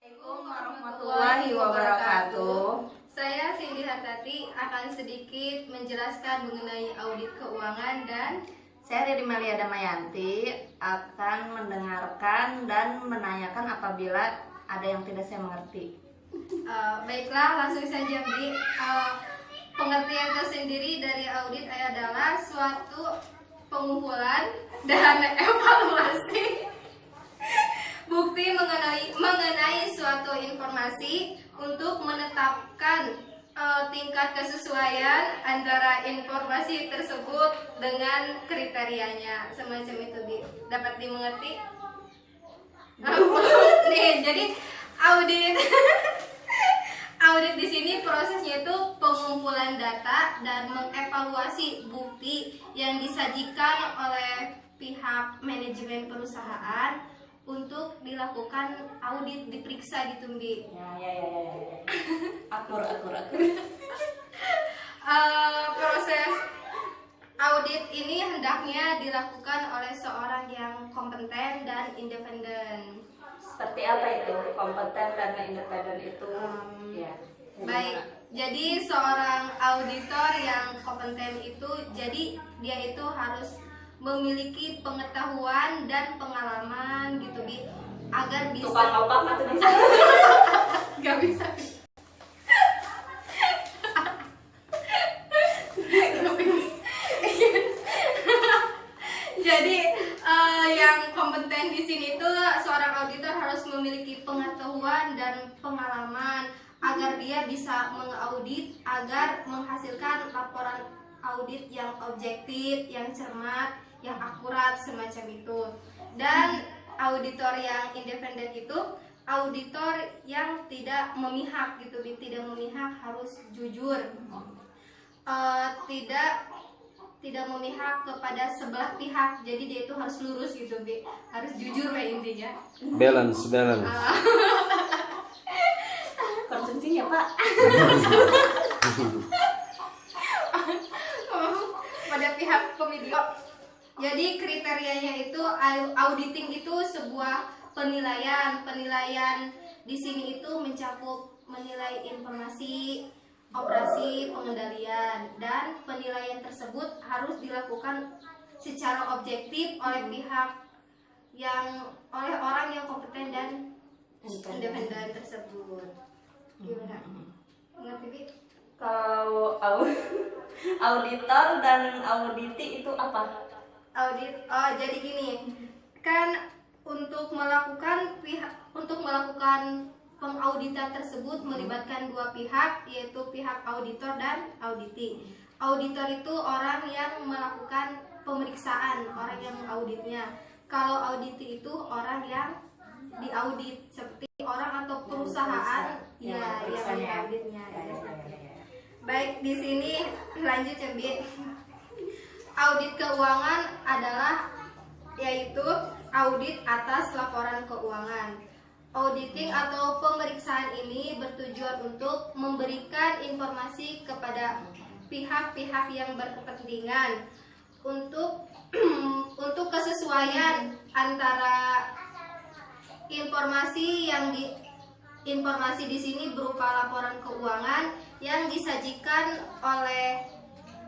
Assalamualaikum warahmatullahi wabarakatuh. Saya Cindy Hartati akan sedikit menjelaskan mengenai audit keuangan dan saya Riri Melia Damayanti akan mendengarkan dan menanyakan apabila ada yang tidak saya mengerti. Baiklah, langsung saja Bi. Pengertian tersendiri dari audit adalah suatu pengumpulan dan evaluasi bukti mengenai suatu informasi untuk menetapkan tingkat kesesuaian antara informasi tersebut dengan kriterianya, semacam itu. Dapat dimengerti? Nih, jadi audit audit di sini prosesnya itu pengumpulan data dan mengevaluasi bukti yang disajikan oleh pihak manajemen perusahaan untuk dilakukan audit, diperiksa gitu, Mbi. Ya. Akur. Proses audit ini hendaknya dilakukan oleh seorang yang kompeten dan independen. Seperti apa itu kompeten dan independen itu? Baik, jadi seorang auditor yang kompeten itu, jadi dia itu harus memiliki pengetahuan dan pengalaman gitu, Bi, agar bisa. Tukang opak atau bisa? Gak bisa. Jadi yang kompeten di sini tuh seorang auditor harus memiliki pengetahuan dan pengalaman agar dia bisa mengaudit, agar menghasilkan laporan audit yang objektif, yang cermat, yang akurat, semacam itu. Dan auditor yang independen itu auditor yang tidak memihak gitu, tidak memihak, harus jujur, tidak memihak kepada sebelah pihak. Jadi dia itu harus lurus gitu, Bi. Harus jujur kayak intinya. Balance. Konsumsinya, Pak. Pada pihak pemilik. Jadi kriterianya itu auditing itu sebuah penilaian. Penilaian di sini itu mencakup menilai informasi, operasi, pengendalian, dan penilaian tersebut harus dilakukan secara objektif oleh orang yang kompeten dan independen tersebut. Gimana? Ngerti, Bi? Kalau auditor dan auditi itu apa? Audit, jadi gini, kan untuk melakukan pengauditan tersebut melibatkan dua pihak, yaitu pihak auditor dan auditi. Auditor itu orang yang melakukan pemeriksaan, orang yang mengauditnya. Kalau auditi itu orang yang diaudit, seperti orang atau perusahaan yang mengauditnya. Baik, di sini lanjut ya, Bi. Audit keuangan adalah yaitu audit atas laporan keuangan. Auditing atau pemeriksaan ini bertujuan untuk memberikan informasi kepada pihak-pihak yang berkepentingan untuk kesesuaian antara informasi di sini berupa laporan keuangan yang disajikan oleh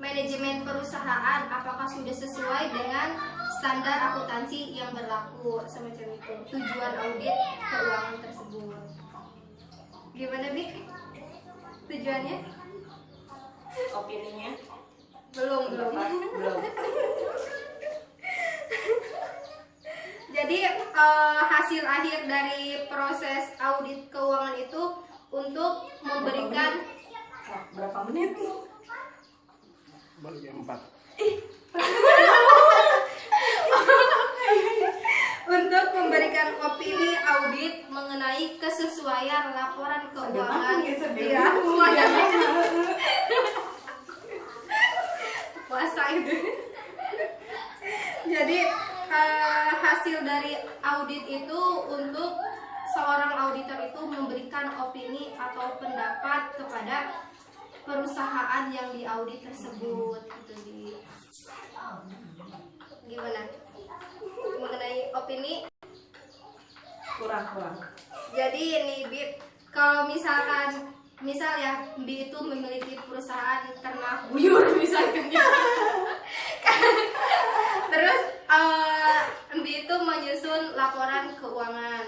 manajemen perusahaan, apakah sudah sesuai dengan standar akuntansi yang berlaku, semacam itu. Tujuan audit keuangan tersebut. Gimana, Bi? Tujuannya? Opininya? Belum. Jadi hasil akhir dari proses audit keuangan itu untuk memberikan berapa menit? Baru jam 4. Untuk memberikan opini audit mengenai kesesuaian laporan keuangan. Puasa itu. Jadi hasil dari audit itu untuk seorang auditor itu memberikan opini atau pendapat kepada perusahaan yang diaudit tersebut. Gimana mengenai opini? Kurang. Jadi ini Bib, kalau misal ya Bi itu memiliki perusahaan ternak buyur misalkan gitu. Terus Bi itu menyusun laporan keuangan.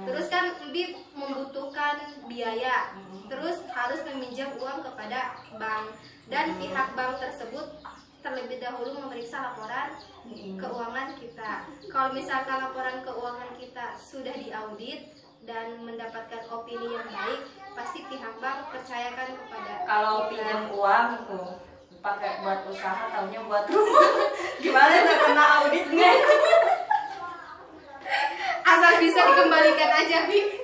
Terus kan Bi membutuhkan biaya. Terus harus meminjam uang kepada bank dan pihak bank tersebut terlebih dahulu memeriksa laporan keuangan kita. Kalau misalkan laporan keuangan kita sudah diaudit dan mendapatkan opini yang baik, pasti pihak bank percayakan kepada Kalau kita. pinjam uang tuh pakai buat usaha, taunya buat rumah. Gimana nggak kena auditnya? Asal bisa dikembalikan aja, Bi.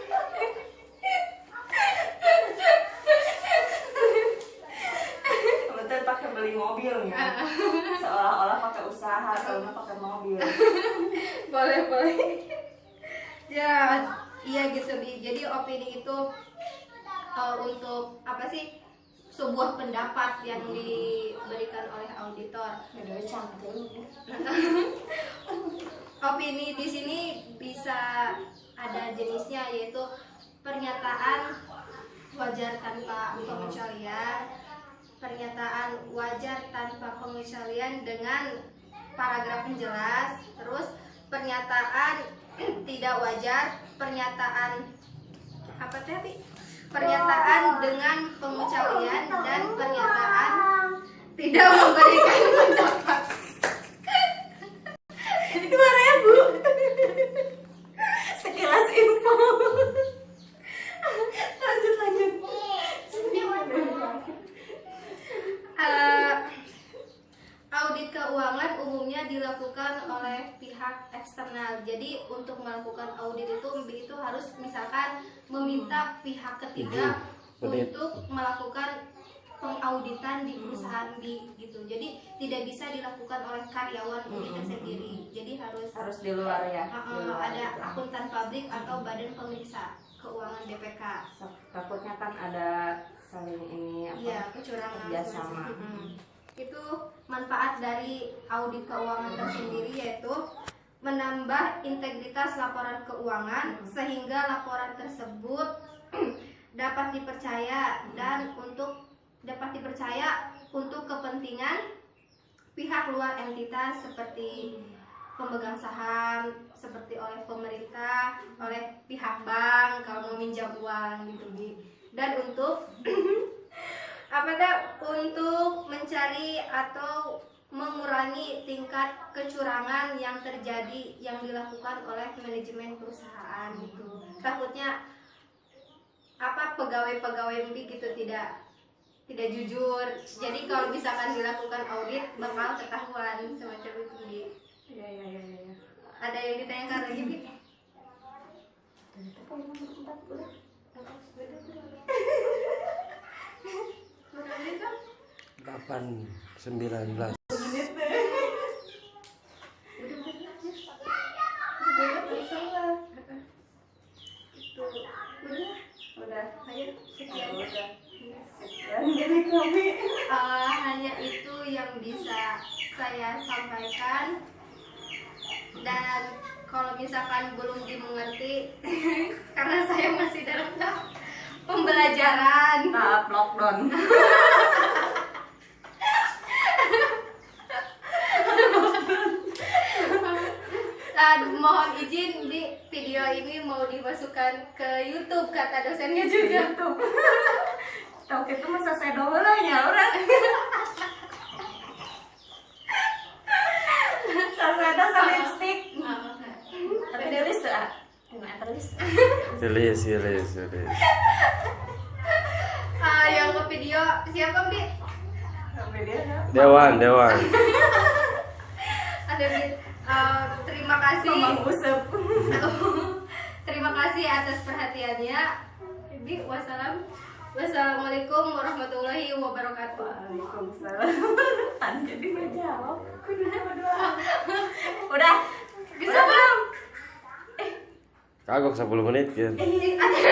Betul, pakai beli mobil ya. Seolah-olah pakai usaha, taunya pakai mobil. Boleh. Ya, iya gitu, Bi. Jadi opini itu untuk apa sih? Sebuah pendapat yang diberikan oleh auditor. Udah cantik. Opini di sini bisa ada jenisnya, yaitu pernyataan wajar tanpa pengecualian, pernyataan wajar tanpa pengecualian dengan paragraf penjelas, terus pernyataan tidak wajar, pernyataan apa tadi? Pernyataan dengan pengecualian dan pernyataan tidak memberikan pendapat. 2.000. Sekilas info. Lanjut. Audit keuangan umumnya dilakukan oleh pihak eksternal. Jadi untuk melakukan audit itu harus misalkan meminta pihak ketiga untuk melakukan pengauditan di perusahaan B gitu. Jadi tidak bisa dilakukan oleh karyawan itu sendiri. Jadi harus Di luar ya. Di luar ada gitu. akuntan pabrik atau badan pemeriksa keuangan BPK. Takutnya kan ada saling ini apa? Iya, kecurangan kerjasama. Itu manfaat dari audit keuangan tersendiri, yaitu menambah integritas laporan keuangan sehingga laporan tersebut dapat dipercaya dan dapat dipercaya untuk kepentingan pihak luar entitas seperti pemegang saham, seperti oleh pemerintah, oleh pihak bank kalau meminjam uang gitu, dan untuk untuk mencari atau mengurangi tingkat kecurangan yang terjadi yang dilakukan oleh manajemen perusahaan gitu. Takutnya pegawai-pegawai MB gitu tidak jujur. Jadi kalau misalkan dilakukan audit bakal ketahuan semacam itu, Bi. Iya. Ada yang ditanyakan lagi, Bi? Delapan 19. Udah. Ayo, sekian. Jadi kami Hanya itu yang bisa saya sampaikan, dan kalau misalkan belum dimengerti karena saya masih dalam tahap pembelajaran. tahap lockdown. Mohon izin, di video ini mau dimasukkan ke YouTube kata dosennya juga. YouTube. Tahu itu masa saya dulu lah ya orang. Sasada sama lipstick. Tapi dia list tuh, Tulis. Yang ke video siapa, Bi? Sampai dia Dewan. Ada, Bi. Terima kasih. Mang Usep. Terima kasih atas perhatiannya. Bi, wassalamualaikum warahmatullahi wabarakatuh. Waalaikumsalam. Kan jadi ngejawab. Udah. Bisa belum? Kagok 10 menit ya. Ada